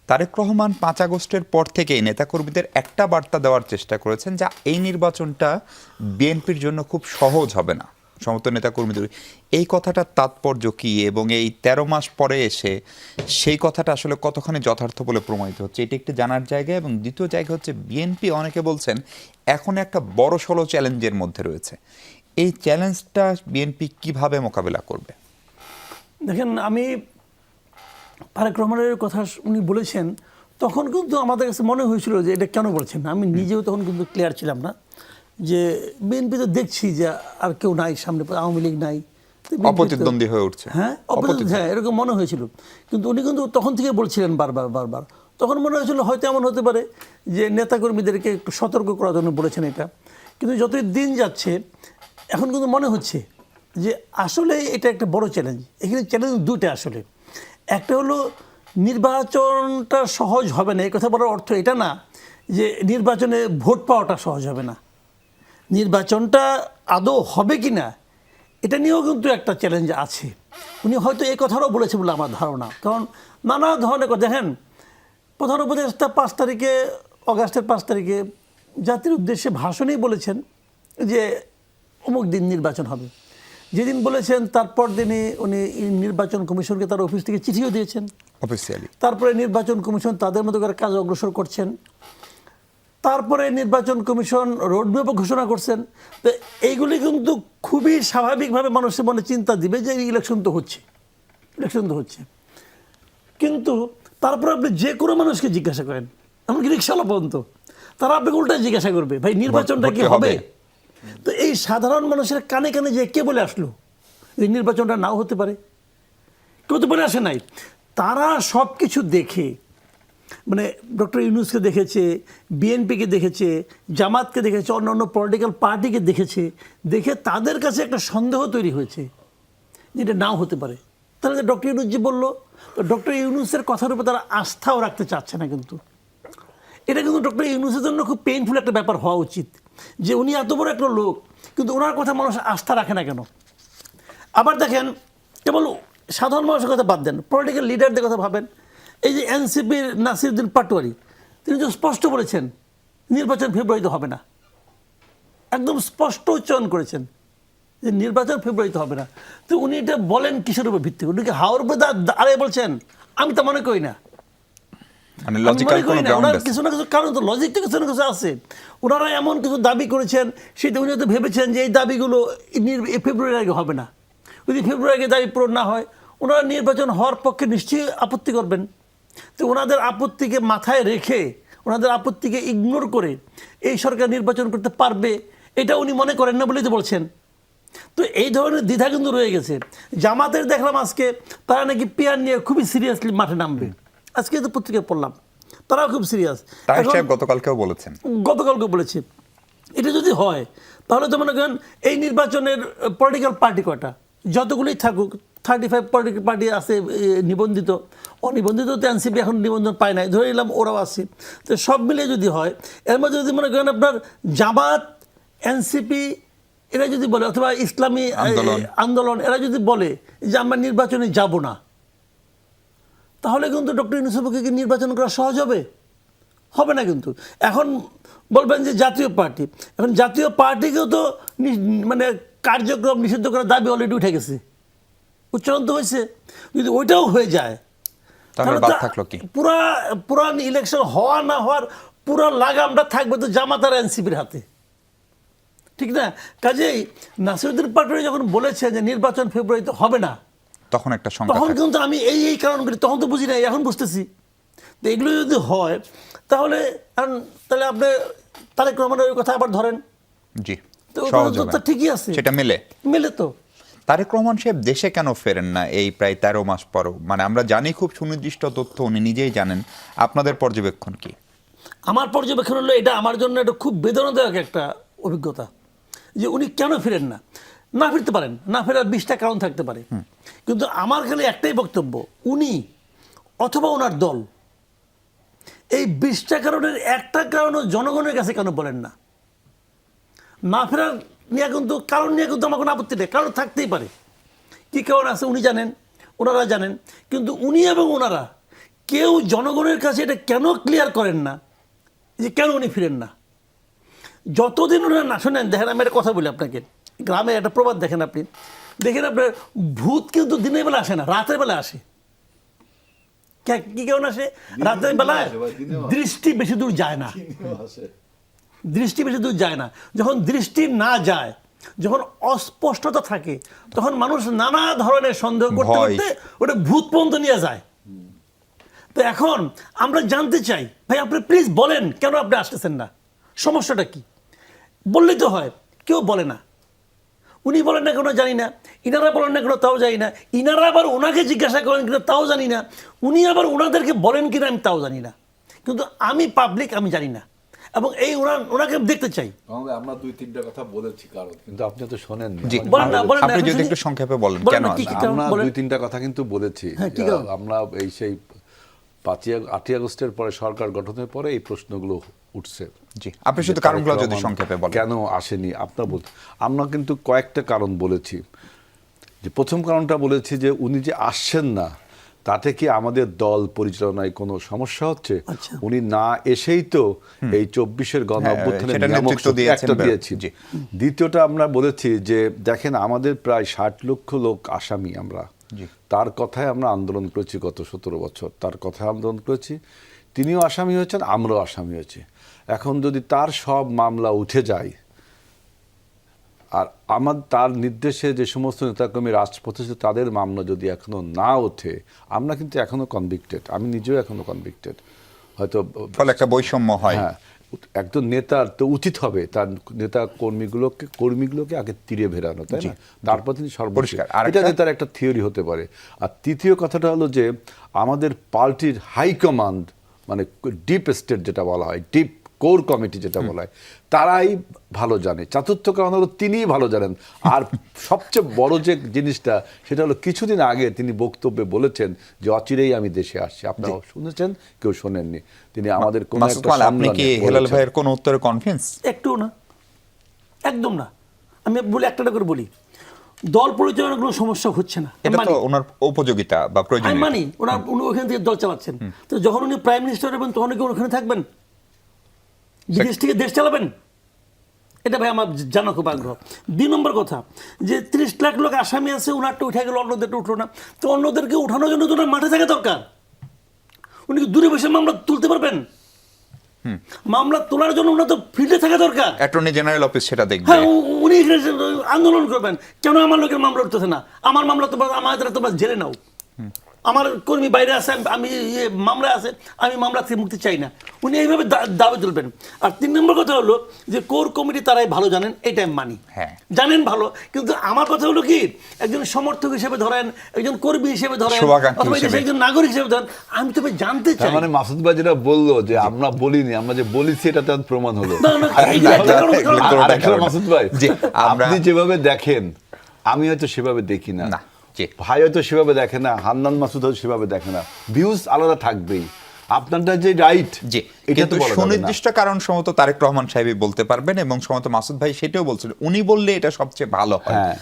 তারেক রহমান ৫ আগস্টের পর থেকেই নেতাকর্মীদের একটা বার্তা দেওয়ার চেষ্টা করেছেন, যা এই নির্বাচনটা বিএনপির জন্য খুব সহজ হবে না। সমস্ত নেতাকর্মীদের এই কথাটার তাৎপর্য কি, এবং এই ১৩ মাস পরে এসে সেই কথাটা আসলে কতখানি যথার্থ বলে প্রমাণিত হচ্ছে, এটা একটু জানার জায়গা। এবং দ্বিতীয় জায়গা হচ্ছে, বিএনপি অনেকে বলছেন এখন একটা বড়সড় চ্যালেঞ্জের মধ্যে রয়েছে। এই চ্যালেঞ্জটা বিএনপি কিভাবে মোকাবেলা করবে? দেখেন, আমি তারেক রহমানের কথা উনি বলেছেন, তখন কিন্তু আমাদের কাছে মনে হয়েছিল যে এটা কেন বলছেন। আমি নিজেও তখন কিন্তু ক্লিয়ার ছিলাম না যে বিএনপি তো দেখছি যে আর কেউ নাই সামনে, আওয়ামী লীগ নাই, অপ্রতিদ্বন্দ্বী হয়ে উঠছে। হ্যাঁ, হ্যাঁ, এরকম মনে হয়েছিল। কিন্তু উনি কিন্তু তখন থেকে বলছিলেন বারবার। তখন মনে হয়েছিল হয়তো এমন হতে পারে যে নেতাকর্মীদেরকে একটু সতর্ক করার জন্য বলেছেন এটা। কিন্তু যতই দিন যাচ্ছে এখন কিন্তু মনে হচ্ছে যে আসলে এটা একটা বড় চ্যালেঞ্জ। এখানে চ্যালেঞ্জ দুটো আসলে। একটা হলো নির্বাচনটা সহজ হবে না, এই কথা বলার অর্থ এটা না যে নির্বাচনে ভোট পাওয়াটা সহজ হবে না। নির্বাচনটা আদৌ হবে কি না এটা নিয়েও কিন্তু একটা চ্যালেঞ্জ আছে। উনি হয়তো এই কথাটাও বলেছে বলে আমার ধারণা। কারণ নানা ধরনের কথা, দেখেন, প্রধান উপদেষ্টা ৫ তারিখে, অগাস্টের ৫ তারিখে জাতির উদ্দেশ্যে ভাষণেই বলেছেন যে অমুক দিন নির্বাচন হবে। যেদিন বলেছেন তারপর দিনই উনি নির্বাচন কমিশনকে তার অফিস থেকে চিঠিও দিয়েছেন অফিসিয়ালি। তারপরে নির্বাচন কমিশন তাদের মতো করে কাজ অগ্রসর করছেন। তারপরে নির্বাচন কমিশন রোডম্যাপও ঘোষণা করছেন। তো এইগুলি কিন্তু খুবই স্বাভাবিকভাবে মানুষের মনে চিন্তা দিবে যে ইলেকশন তো হচ্ছে। কিন্তু তারপরে আপনি যে কোনো মানুষকে জিজ্ঞাসা করেন, এমনকি রিক্সাওয়ালা পর্যন্ত, তারা আপনাকে উল্টায় জিজ্ঞাসা করবে, ভাই নির্বাচনটা কি হবে? তো এই সাধারণ মানুষের কানে কানে যে কে বলে আসলো এই নির্বাচনটা নাও হতে পারে, কেউ তো বলে আসে নাই। তারা সব কিছু দেখে, মানে ডক্টর ইউনূসকে দেখেছে, বিএনপিকে দেখেছে, জামাতকে দেখেছে, অন্যান্য পলিটিক্যাল পার্টিকে দেখেছে, দেখে তাদের কাছে একটা সন্দেহ তৈরি হয়েছে যে এটা নাও হতে পারে। তাহলে ডক্টর ইউনূস যে বললো, ডক্টর ইউনূসের কথার উপর তারা আস্থাও রাখতে চাচ্ছে না। কিন্তু এটা কিন্তু ডক্টর ইউনূসের জন্য খুব পেইনফুল একটা ব্যাপার হওয়া উচিত যে উনি এত বড় একটা লোক, কিন্তু ওনার কথা মানুষ আস্থা রাখে না কেন? আবার দেখেন, কেবল সাধারণ মানুষের কথা বাদ দেন, পলিটিক্যাল লিডারদের কথা ভাবেন। এই যে এনসিপির নাসিরউদ্দিন পাটোয়ারি, তিনি তো স্পষ্ট বলেছেন নির্বাচন ফেব্রুয়ারিতে হবে না। একদম স্পষ্ট উচ্চারণ করেছেন যে নির্বাচন ফেব্রুয়ারিতে হবে না। তো উনি এটা বলেন কিসের উপর ভিত্তি? উনি কি হাওয়ার উপর দাঁড়িয়ে বলছেন? আমি তো মনে করি না। কিছু না কিছু কারণ তো, লজিক তো কিছু না কিছু আছে। ওনারা এমন কিছু দাবি করেছেন, সেটা উনি হয়তো ভেবেছেন যে এই দাবিগুলো ফেব্রুয়ারির আগে হবে না। যদি ফেব্রুয়ারি আগে দাবি পূরণ না হয়, ওনারা নির্বাচন হওয়ার পক্ষে নিশ্চয়ই আপত্তি করবেন। তো ওনাদের আপত্তিকে মাথায় রেখে, ওনাদের আপত্তিকে ইগনোর করে এই সরকার নির্বাচন করতে পারবে এটা উনি মনে করেন না বলেই তো বলছেন। তো এই ধরনের দ্বিধা কিন্তু রয়ে গেছে। জামাতের দেখলাম আজকে তারা নাকি পিয়ার নিয়ে খুবই সিরিয়াসলি মাঠে নামবে। আজকে তো পত্রিকায় পড়লাম তারাও খুব সিরিয়াস। গতকালকেও বলেছে এটা যদি হয় তাহলে তো মনে করেন এই নির্বাচনের পলিটিক্যাল পার্টি কয়টা, যতগুলোই থাকুক, 35 পলিটিক্যাল পার্টি আছে নিবন্ধিত, অনিবন্ধিত তো এনসিপি এখন নিবন্ধন পায় নাই, ধরে নিলাম ওরাও আছে। তো সব মিলিয়ে যদি হয়, এর মধ্যে যদি মনে করেন আপনার জামাত, এনসিপি এরা যদি বলে, অথবা ইসলামী আন্দোলন এরা যদি বলে যে আমরা নির্বাচনে যাব না, তাহলে কিন্তু ডক্টর ইউনূসের পক্ষে কি নির্বাচন করা সহজ হবে? হবে না। কিন্তু এখন বলবেন যে জাতীয় পার্টি, এখন জাতীয় পার্টিকেও তো মানে কার্যক্রম নিষিদ্ধ করার দাবি অলরেডি উঠে গেছে, উচ্চারণ তো হয়েছে। যদি ওইটাও হয়ে যায় তাহলে পুরা ইলেকশন হওয়া না হওয়ার পুরো লাগামটা থাকবে তো জামাত আর এনসিপির হাতে, ঠিক না? কাজেই নাসিরউদ্দিন পাটোয়ারি যখন বলেছে যে নির্বাচন ফেব্রুয়ারিতে হবে না, তখন কিন্তু আমি এই কারণগুলি তখন তো বুঝি না, এখন বুঝতেছি। তো এগুলো যদি হয় তাহলে আপনি তারেক রহমানের কথা আবার ধরেন, জি, তো ঠিকই আছে, সেটা মেলে। তো তারেক রহমান সাহেব দেশে কেন ফেরেন না এই প্রায় 13 মাস পরও? মানে আমরা জানি খুব সুনির্দিষ্ট তথ্য, উনি নিজেই জানেন। আপনাদের পর্যবেক্ষণ কি? আমার পর্যবেক্ষণ হলো এটা আমার জন্য এটা খুব বেদনাদায়ক একটা অভিজ্ঞতা যে উনি কেন ফিরেন না। না ফিরতে পারেন, না ফেরার 20টা কারণ থাকতে পারে, কিন্তু আমার খালি একটাই বক্তব্য, উনি অথবা ওনার দল এই 20টা কারণের একটা কারণও জনগণের কাছে কেন বলেন না? না ফেরার নিয়ে কিন্তু কারণ নিয়ে কিন্তু আমার কোনো আপত্তি নেই, কারণ থাকতেই পারে। কী কারণ আছে উনি জানেন, ওনারা জানেন, কিন্তু উনি এবং ওনারা কেউ জনগণের কাছে এটা কেন ক্লিয়ার করেন না যে কেন উনি ফিরেন না? যতদিন ওনারা না শোনেন, দেখেন আমি একটা কথা বলি আপনাকে, গ্রামে একটা প্রবাদ দেখেন আপনি, দেখেন আপনার ভূত কিন্তু দিনের বেলা আসে না, রাতের বেলা আসে। কি কেমন আসে? রাতের বেলায় দৃষ্টি বেশি দূর যায় না, দৃষ্টি বেশি দূর যায় না। যখন দৃষ্টি না যায়, যখন অস্পষ্টতা থাকে, তখন মানুষ নানা ধরনের সন্দেহ করতে ভয়। করতে ওটা ভূত পর্যন্ত নিয়ে যায়। তো এখন আমরা জানতে চাই, ভাই আপনি প্লিজ বলেন কেন আপনি আসতেছেন না, সমস্যাটা কি? বললেই তো হয়, কেউ বলে না। উনি বলেন না কেন জানি না, ইনারা বলেন না কেন তাও জানি না, ইনারা আবার ওনাকে জিজ্ঞাসা করেন কিনা তাও জানি না, উনি আবার ওনাদেরকে বলেন কিনা আমি তাও জানি না। কিন্তু আমি পাবলিক, আমি জানি না, এবং এই ওনাকে দেখতে চাই। আমরা 2-3টা কথা বলেছি কারণ, কিন্তু আপনি তো শোনেননি। জি, বলেন না, বলেন না, আপনি আপনি যদি শুনি। একটু সংক্ষেপে বলেন বলেন কেন না, কি আসবেন? কারণ আমরা বলেন। 2-3টা কথা কিন্তু বলেছি। হ্যাঁ, কি কারণ? আমরা এই সেই 8ই আগস্টের পরে সরকার গঠনের পরে এই প্রশ্নগুলো উঠছে। জি, আপনি শুধু যে কারণগুলো তারেক যদি রহমান সংক্ষেপে বলেন। কেন আসেনি আপনার বলতে, আমরা কিন্তু কয়েকটা কারণ বলেছি। যে প্রথম কারণটা বলেছি যে উনি যে আসছেন না, তাতে কি আমাদের দল পরিচালনায় কোনো সমস্যা হচ্ছে? আচ্ছা। উনি না এসেই তো এই 24-এর গণ হ্যাঁ, অভ্যুত্থানের সেটা নিয়ামক নেতৃত্ব শক্তি দিয়েছেন একটা দিয়েছি। জি। দ্বিতীয়টা আমরা বলেছি যে দেখেন আমাদের প্রায় 60 লক্ষ লোক আসামি, আমরা জি। তার কথায় আমরা আন্দোলন করেছি গত 17 বছর, তার কথায় আন্দোলন করেছি। তিনিও আসামি হয়েছেন, আমরাও আসামি হয়েছি। এখন যদি তার সব মামলা উঠে যায়, আর তার নির্দেশে যে সমস্ত নেতাকর্মী রাজপথে ছিল তাদের মামলা যদি এখনো না ওঠে, আমরা কিন্তু এখনো কনভিক্টেড, আমি নিজেও এখনো কনভিক্টেড। হয়তো ফলে একটা বৈষম্য হয়। হ্যাঁ, একজন নেতার তো উচিত হবে তার নেতা কর্মীগুলোকে আগে তীরে ভেড়ানো, তাই না? তারপর তিনি সর্বোচ্চ। পরিষ্কার। আর এটা একটা- নেতার একটা থিওরি হতে পারে। আর তৃতীয় কথাটা হলো যে আমাদের পার্টির হাইকমান্ড, মানে ডিপ স্টেট যেটা বলা হয়, ডিপ কোর কমিটি যেটা বলা হয়, তারাই ভালো জানে। চতুর্থ কারণ হলো তিনিই ভালো জানেন। আর সবচেয়ে বড় যে জিনিসটা, সেটা হলো কিছুদিন আগে তিনি বক্তব্যে বলেছেন যে অচিরেই আমি দেশে আসছি। আপনারা শুনেছেন, কেউ শোনেননি। তিনি আমাদের কোন মাসুদ একটা কামাল, আপনি কি সম্মেলনে হেলাল বলেছেন। ভাইয়ের কোন উত্তরে কনফিডেন্স? একটু না, একদম না। আমি বলি, একটা করে বলি, দল পরিচালনার কোনো সমস্যা হচ্ছে না, আমি এটা মানি। তো ওনার উপযোগিতা বা আমি প্রয়োজনীয়তা। মানি উনি ওখান থেকে দল চালাচ্ছেন। তো যখন উনি প্রাইম মিনিস্টার হবেন তখন কি ওখানে থাকবেন? বিদেশ থেকে দেশ চালাবেন? এটা ভাই আমার জানা খুব আগ্রহ। 2 নম্বর কথা, যে 30 লাখ লোক আসামি আছে, ওনারটা উঠে গেল, অন্যদেরটা উঠলো না। তো অন্যদেরকে উঠানোর জন্য তো ওনার মাঠে থাকা দরকার। উনি কি দূরে বসে মামলা তুলতে পারবেন? মামলা তোলার জন্য ওনার তো ফিল্ডে থাকা দরকার। অ্যাটর্নি জেনারেল অফিস সেটা দেখবে। হ্যাঁ, উনি এখানে আন্দোলন করবেন, কেন আমার লোকের মামলা উঠতেছে না? আমার মামলা তোমার জেলে নাও। আমার কর্মী বাইরে আছে, আমি মামলায় আছে, আমি মামলা থেকে মুক্তি চাই না। উনি এইভাবে দাবি তুলবেন। আর 3 নম্বর কথা হলো যে কোর কমিটি তারাই ভালো জানেন, এটা আমি মানি। হ্যাঁ। জানেন ভালো, কিন্তু আমার কথা হলো কি, একজন সমর্থক হিসেবে ধরেন, একজন কর্মী হিসেবে ধরেন, শুভাকাঙ্ক্ষী অথবা হিসেবে। একজন নাগরিক হিসেবে ধরেন, আমি তবে জানতে চাই। তার মানে মাসুদ ভাই যেটা বললো যে আমরা বলিনি, আমরা যে বলেছি এটা তার প্রমাণ হলো। না, না, আর একটা মাসুদ ভাই, জি, আমরা- আপনি যেভাবে দেখেন আমি হয়তো সেভাবে দেখি না, না, জি। ভাই হয়তো সেভাবে দেখে না, হান্নান মাসুদ হয়তো সেভাবে দেখে না। ভিউজ আলাদা থাকবেই, আপনারটা যে রাইট, জি, এটা কিন্তু তো বলা যাবে না। সুনির্দিষ্ট কারণ সম্ভবত তারেক রহমান সাহেবই বলতে পারবেন, এবং সম্ভবত মাসুদ ভাই সেটাও বলছিলেন, উনি বললে এটা সবচেয়ে ভালো হয়। হ্যাঁ।